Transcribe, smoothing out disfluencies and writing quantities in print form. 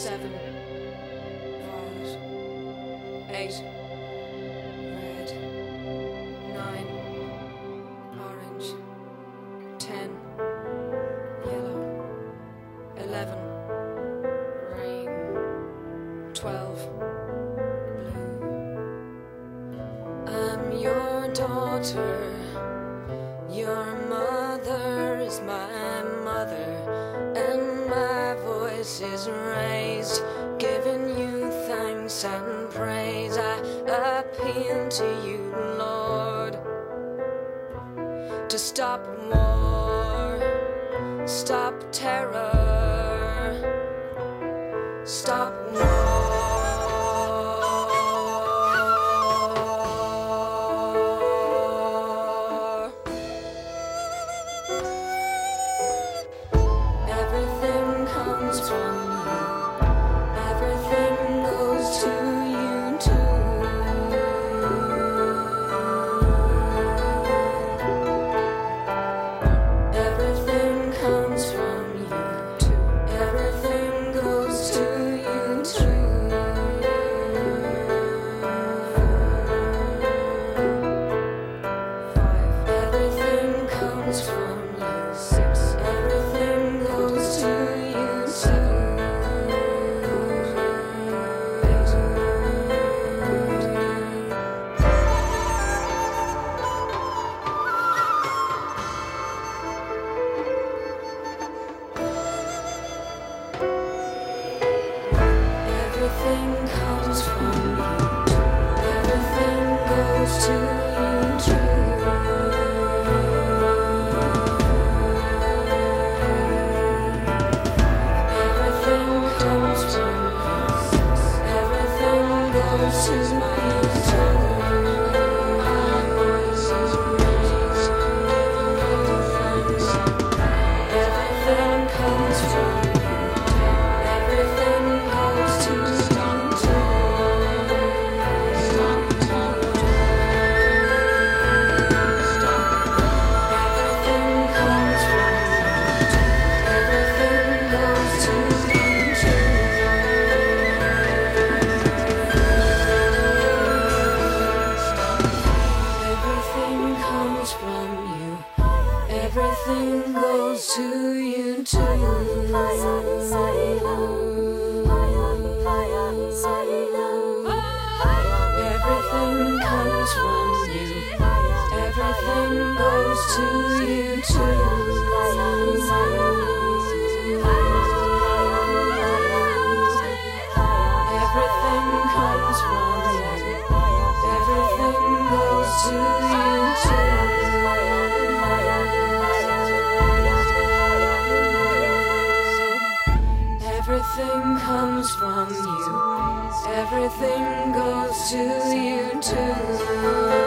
7 violet, 8 red, 9 orange, 10 yellow, 11 rain, 12 blue. I'm your daughter, your mother is my mother, and my voice is raised, giving you thanks and praise. I appeal to you, Lord, to stop war, stop terror, stop war. Everything comes from you, everything goes to you too. Everything comes from you too, everything goes to you too. 5, everything comes from you. 6, everything goes to you too. 8, everything comes from you. Everything goes to you too. Everything comes from you. Everything goes to you too. Everything comes from you. Everything goes to you too. Everything comes from you. Everything goes to you too. Everything comes from you. Everything goes to you Everything comes from you. Everything goes to you Everything comes from you. Everything goes to Everything comes from you. Everything goes to you too.